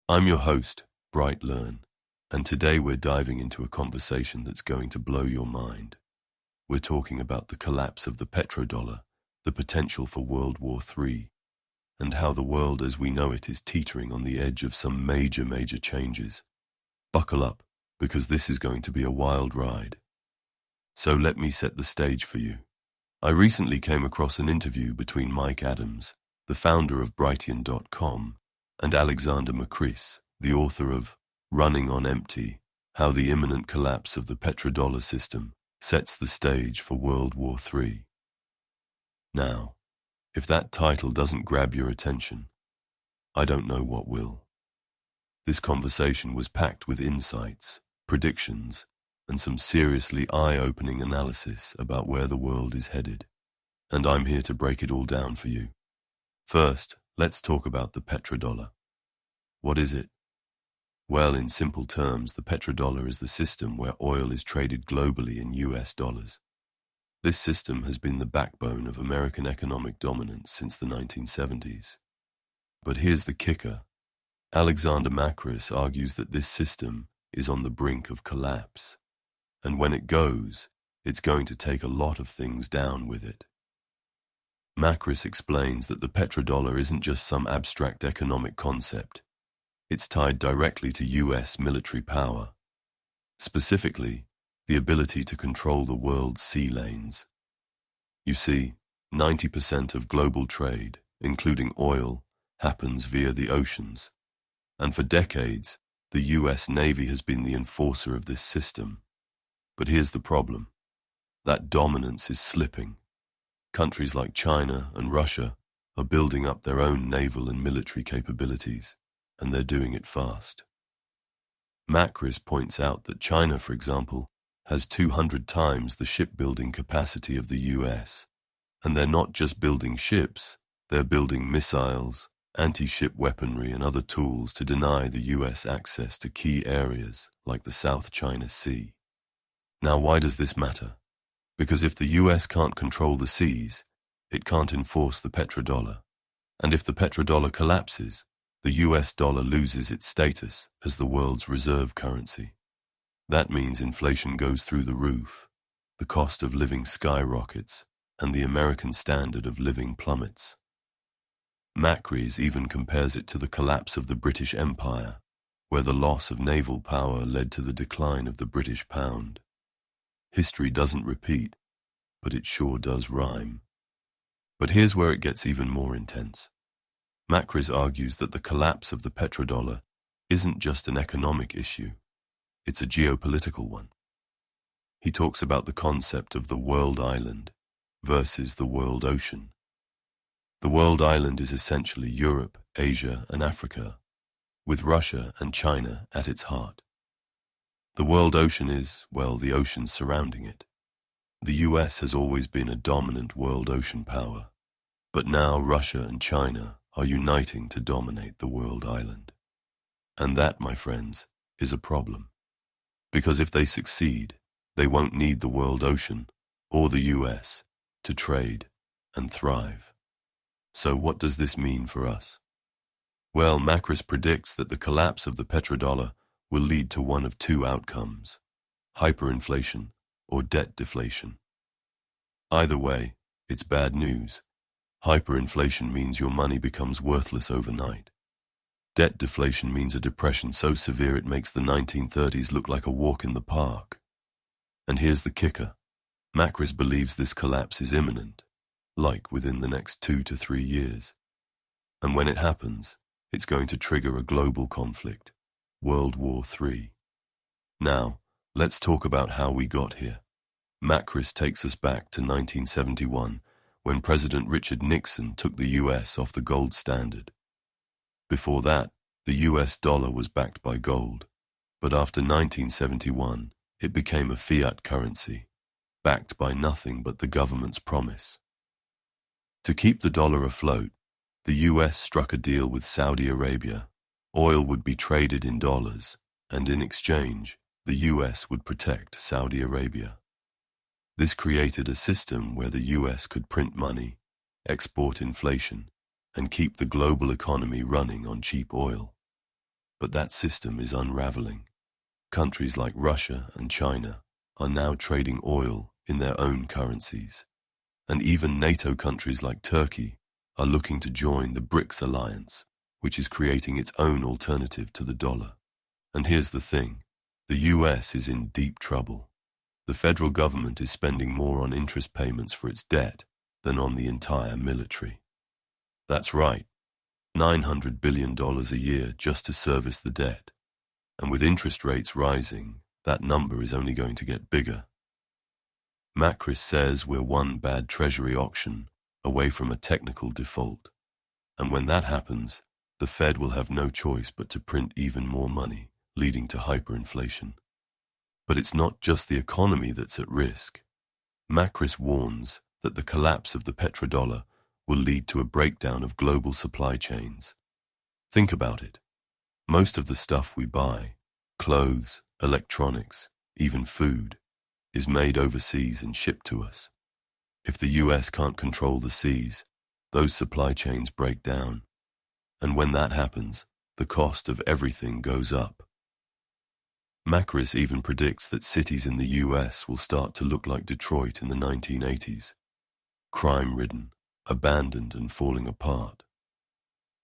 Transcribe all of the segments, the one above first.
I'm your host, BrightLearn, and today we're diving into a conversation that's going to blow your mind. We're talking about the collapse of the petrodollar, the potential for World War III, and how the world as we know it is teetering on the edge of some major changes. Buckle up, because this is going to be a wild ride. So let me set the stage for you. I recently came across an interview between Mike Adams, the founder of BrightLearn.com, and Alexander Macris, the author of Running on Empty: How the Imminent Collapse of the Petrodollar System Sets the Stage for World War III. Now, if that title doesn't grab your attention, I don't know what will. This conversation was packed with insights, predictions, and some seriously eye-opening analysis about where the world is headed. And I'm here to break it all down for you. First, let's talk about the petrodollar. What is it? Well, in simple terms, the petrodollar is the system where oil is traded globally in US dollars. This system has been the backbone of American economic dominance since the 1970s. But here's the kicker. Alexander Macris argues that this system is on the brink of collapse. And when it goes, it's going to take a lot of things down with it. Macris explains that the petrodollar isn't just some abstract economic concept. It's tied directly to US military power. Specifically, the ability to control the world's sea lanes. You see, 90% of global trade, including oil, happens via the oceans. And for decades, the US Navy has been the enforcer of this system. But here's the problem. That dominance is slipping. Countries like China and Russia are building up their own naval and military capabilities, and they're doing it fast. Macris points out that China, for example, has 200 times the shipbuilding capacity of the US, and they're not just building ships, they're building missiles, anti-ship weaponry and other tools to deny the US access to key areas like the South China Sea. Now, why does this matter? Because if the US can't control the seas, it can't enforce the petrodollar. And if the petrodollar collapses, the US dollar loses its status as the world's reserve currency. That means inflation goes through the roof, the cost of living skyrockets, and the American standard of living plummets. Macris even compares it to the collapse of the British Empire, where the loss of naval power led to the decline of the British pound. History doesn't repeat, but it sure does rhyme. But here's where it gets even more intense. Macris argues that the collapse of the petrodollar isn't just an economic issue, it's a geopolitical one. He talks about the concept of the world island versus the world ocean. The world island is essentially Europe, Asia, and Africa, with Russia and China at its heart. The world ocean is, well, the oceans surrounding it. The US has always been a dominant world ocean power, but now Russia and China are uniting to dominate the world island. And that, my friends, is a problem. Because if they succeed, they won't need the world ocean or the US to trade and thrive. So what does this mean for us? Well, Macris predicts that the collapse of the petrodollar will lead to one of two outcomes: hyperinflation or debt deflation. Either way, it's bad news. Hyperinflation means your money becomes worthless overnight. Debt deflation means a depression so severe it makes the 1930s look like a walk in the park. And here's the kicker. Macris believes this collapse is imminent, like within the next 2 to 3 years. And when it happens, it's going to trigger a global conflict, World War III. Now, let's talk about how we got here. Macris takes us back to 1971, when President Richard Nixon took the US off the gold standard. Before that, the US dollar was backed by gold, but after 1971, it became a fiat currency, backed by nothing but the government's promise. To keep the dollar afloat, the US struck a deal with Saudi Arabia. Oil would be traded in dollars, and in exchange, the US would protect Saudi Arabia. This created a system where the US could print money, export inflation, and keep the global economy running on cheap oil. But that system is unraveling. Countries like Russia and China are now trading oil in their own currencies. And even NATO countries like Turkey are looking to join the BRICS alliance, which is creating its own alternative to the dollar. And here's the thing, the US is in deep trouble. The federal government is spending more on interest payments for its debt than on the entire military. That's right, $900 billion a year just to service the debt. And with interest rates rising, that number is only going to get bigger. Macris says we're one bad treasury auction away from a technical default. And when that happens, the Fed will have no choice but to print even more money, leading to hyperinflation. But it's not just the economy that's at risk. Macris warns that the collapse of the petrodollar will lead to a breakdown of global supply chains. Think about it. Most of the stuff we buy, clothes, electronics, even food, is made overseas and shipped to us. If the US can't control the seas, those supply chains break down. And when that happens, the cost of everything goes up. Macris even predicts that cities in the US will start to look like Detroit in the 1980s, crime-ridden, abandoned and falling apart.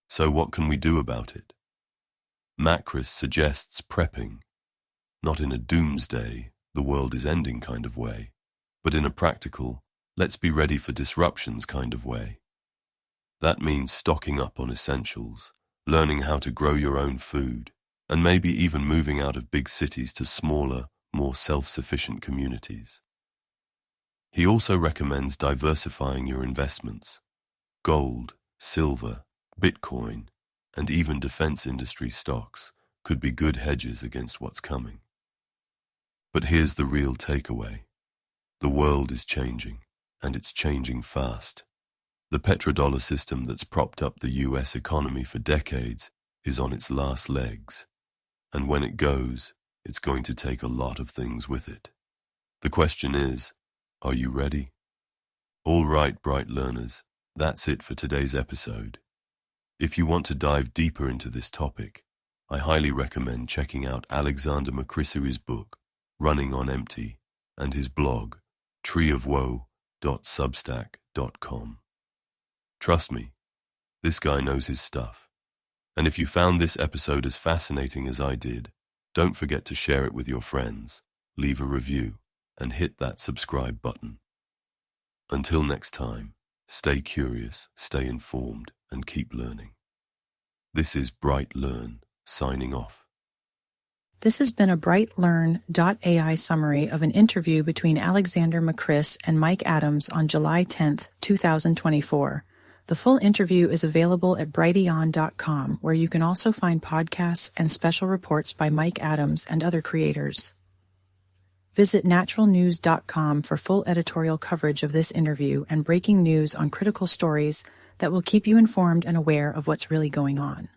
So what can we do about it? Macris suggests prepping, not in a doomsday, the world is ending kind of way, but in a practical, let's be ready for disruptions kind of way. That means stocking up on essentials, learning how to grow your own food, and maybe even moving out of big cities to smaller, more self-sufficient communities. He also recommends diversifying your investments. Gold, silver, Bitcoin, and even defense industry stocks could be good hedges against what's coming. But here's the real takeaway. The world is changing, and it's changing fast. The petrodollar system that's propped up the US economy for decades is on its last legs. And when it goes, it's going to take a lot of things with it. The question is, are you ready? All right, bright learners, that's it for today's episode. If you want to dive deeper into this topic, I highly recommend checking out Alexander Macris' book, Running on Empty, and his blog, treeofwoe.substack.com. Trust me, this guy knows his stuff. And if you found this episode as fascinating as I did, don't forget to share it with your friends, leave a review, and hit that subscribe button. Until next time, stay curious, stay informed, and keep learning. This is BrightLearn, signing off. This has been a BrightLearn.ai summary of an interview between Alexander Macris and Mike Adams on July 10, 2024. The full interview is available at brighteon.com, where you can also find podcasts and special reports by Mike Adams and other creators. Visit naturalnews.com for full editorial coverage of this interview and breaking news on critical stories that will keep you informed and aware of what's really going on.